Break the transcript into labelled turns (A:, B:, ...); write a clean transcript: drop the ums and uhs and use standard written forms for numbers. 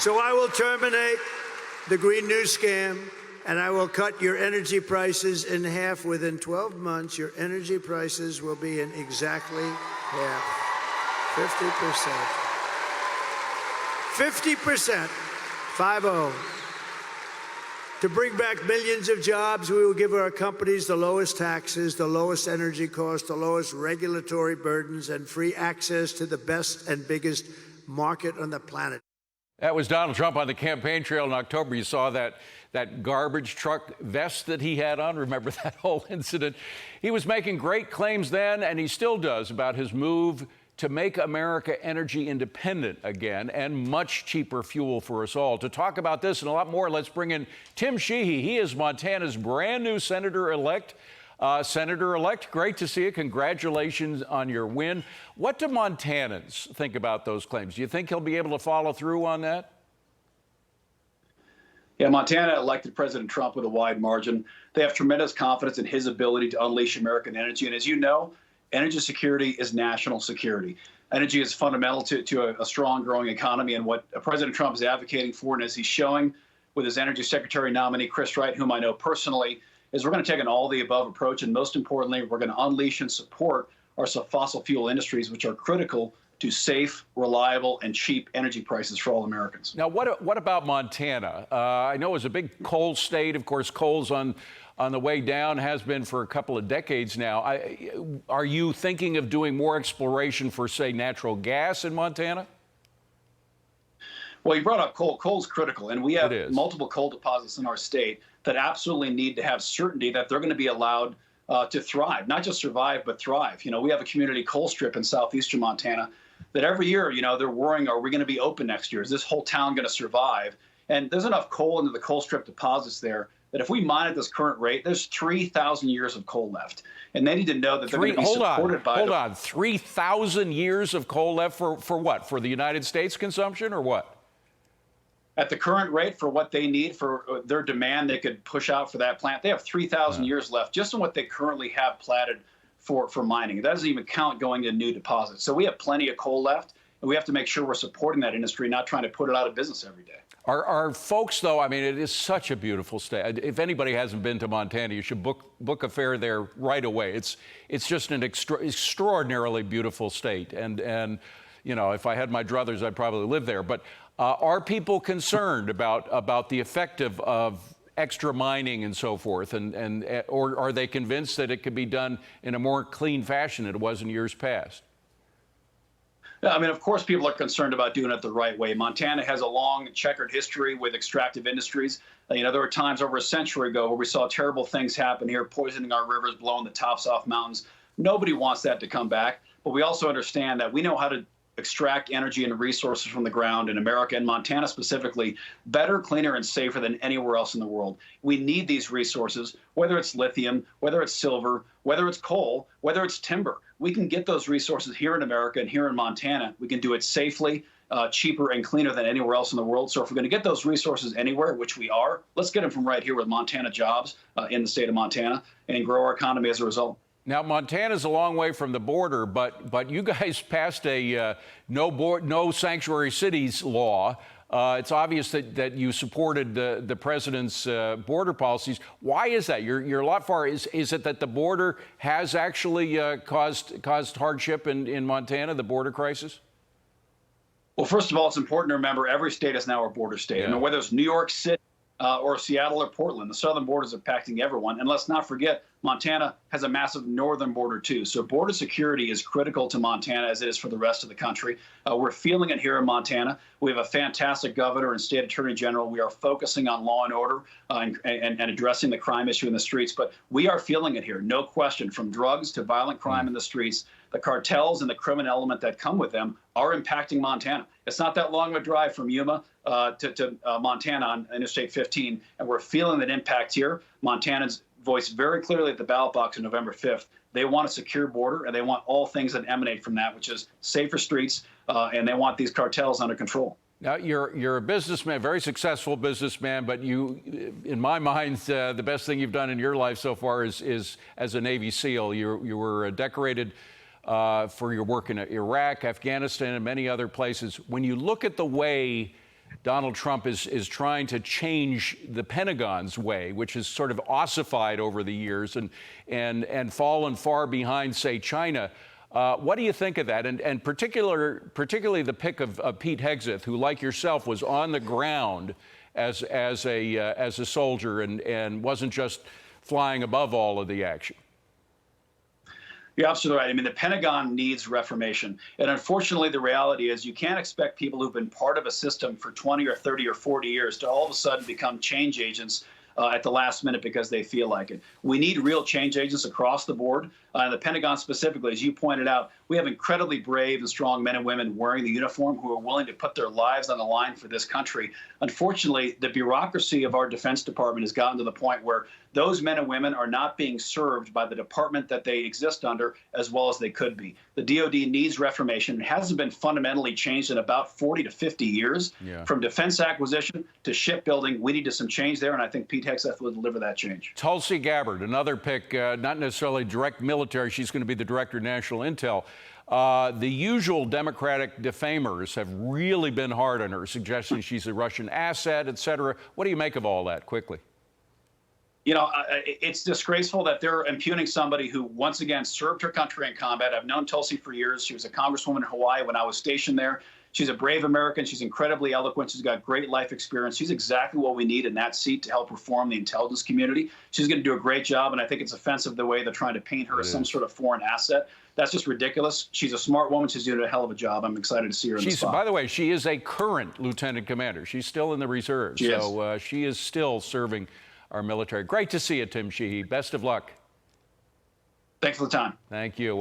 A: So I will terminate the Green New Scam, and I will cut your energy prices in half. Within 12 months, your energy prices will be in exactly half. 50%. 50%. 50. To bring back millions of jobs, we will give our companies the lowest taxes, the lowest energy costs, the lowest regulatory burdens, and free access to the best and biggest market on the planet.
B: That was Donald Trump on the campaign trail in October. You saw that garbage truck vest that he had on. Remember that whole incident? He was making great claims then, and he still does, about his move to make America energy independent again and much cheaper fuel for us all. To talk about this and a lot more, let's bring in Tim Sheehy. He is Montana's brand new senator-elect. Senator-elect, great to see you. Congratulations on your win. What do Montanans think about those claims? Do you think he'll be able to follow through on that?
C: Yeah, Montana elected President Trump with a wide margin. They have tremendous confidence in his ability to unleash American energy. And as you know, energy security is national security. Energy is fundamental to a strong, growing economy. And what President Trump is advocating for, and as he's showing with his Energy Secretary nominee, Chris Wright, whom I know personally, is we're going to take an all-the-above approach. And most importantly, we're going to unleash and support our fossil fuel industries, which are critical to safe, reliable, and cheap energy prices for all Americans.
B: Now, what about Montana? I know it's a big coal state. Of course, coal's on the way down, has been for a couple of decades now. Are you thinking of doing more exploration for, say, natural gas in Montana?
C: Well, you brought up coal. Coal's critical, and we have multiple coal deposits in our state that absolutely need to have certainty that they're going to be allowed to thrive, not just survive, but thrive. You know, we have a community coal strip in southeastern Montana that every year, you know, they're worrying, are we going to be open next year? Is this whole town going to survive? And there's enough coal into the coal strip deposits there that if we mine at this current rate, there's 3,000 years of coal left. And they need to know that they're going to be supported by—
B: Hold on, 3,000 years of coal left for what? For the United States consumption or what?
C: At the current rate, for what they need, for their demand, they could push out for that plant. They have 3,000 years left just in what they currently have platted for mining. That doesn't even count going to new deposits. So we have plenty of coal left, and we have to make sure we're supporting that industry, not trying to put it out of business every day.
B: Are folks, though, I mean, it is such a beautiful state. If anybody hasn't been to Montana, you should book a fare there right away. It's just an extraordinarily beautiful state. And you know, if I had my druthers, I'd probably live there. But are people concerned about the effect of extra mining and so forth? Or are they convinced that it could be done in a more clean fashion than it was in years past?
C: I mean, of course, people are concerned about doing it the right way. Montana has a long checkered history with extractive industries. You know, there were times over a century ago where we saw terrible things happen here, poisoning our rivers, blowing the tops off mountains. Nobody wants that to come back. But we also understand that we know how to extract energy and resources from the ground in America and Montana specifically better, cleaner, and safer than anywhere else in the world. We need these resources, whether it's lithium, whether it's silver, whether it's coal, whether it's timber. We can get those resources here in America and here in Montana. We can do it safely, cheaper, and cleaner than anywhere else in the world. So if we're going to get those resources anywhere, which we are, let's get them from right here with Montana jobs in the state of Montana and grow our economy as a result.
B: Now, Montana's a long way from the border, but you guys passed a no sanctuary cities law. It's obvious that you supported the president's border policies. Why is that? You're a lot far. Is it that the border has actually caused hardship in Montana, the border crisis?
C: Well, first of all, it's important to remember every state is now a border state. Yeah. I mean, whether it's New York City or Seattle or Portland, the southern borders are impacting everyone. And let's not forget, Montana has a massive northern border, too. So border security is critical to Montana as it is for the rest of the country. We're feeling it here in Montana. We have a fantastic governor and state attorney general. We are focusing on law and order and addressing the crime issue in the streets. But we are feeling it here, no question, from drugs to violent crime in the streets. The cartels and the criminal element that come with them are impacting Montana. It's not that long of a drive from Yuma to Montana on Interstate 15, and we're feeling that impact here. Montanans voiced very clearly at the ballot box on November 5th. They want a secure border, and they want all things that emanate from that, which is safer streets, and they want these cartels under control.
B: Now, you're a businessman, very successful businessman, but you, in my mind, the best thing you've done in your life so far is as a Navy SEAL. You were decorated for your work in Iraq, Afghanistan, and many other places. When you look at the way Donald Trump is trying to change the Pentagon's way, which is sort of ossified over the years and fallen far behind, say, China. What do you think of that? And particularly the pick of Pete Hegseth, who, like yourself, was on the ground as a soldier and wasn't just flying above all of the action.
C: You're absolutely right. I mean, the Pentagon needs reformation. And unfortunately, the reality is you can't expect people who've been part of a system for 20 or 30 or 40 years to all of a sudden become change agents at the last minute because they feel like it. We need real change agents across the board. And the Pentagon specifically, as you pointed out, we have incredibly brave and strong men and women wearing the uniform who are willing to put their lives on the line for this country. Unfortunately, the bureaucracy of our Defense Department has gotten to the point where those men and women are not being served by the department that they exist under as well as they could be. The DoD needs reformation. It hasn't been fundamentally changed in about 40 to 50 years.
B: Yeah.
C: From defense acquisition to shipbuilding, we need some change there, and I think Pete Hegseth will deliver that change.
B: Tulsi Gabbard, another pick, not necessarily direct military. She's going to be the director of national intel. The usual Democratic defamers have really been hard on her, suggesting she's a Russian asset, et cetera. What do you make of all that, quickly?
C: You know, it's disgraceful that they're impugning somebody who, once again, served her country in combat. I've known Tulsi for years. She was a congresswoman in Hawaii when I was stationed there. She's a brave American. She's incredibly eloquent. She's got great life experience. She's exactly what we need in that seat to help reform the intelligence community. She's going to do a great job, and I think it's offensive the way they're trying to paint her as some sort of foreign asset. That's just ridiculous. She's a smart woman. She's doing a hell of a job. I'm excited to see her in the spot.
B: By the way, she is a current lieutenant commander. She's still in the reserves. So she is still serving our military. Great to see you, Tim Sheehy. Best of luck.
C: Thanks for the time.
B: Thank you.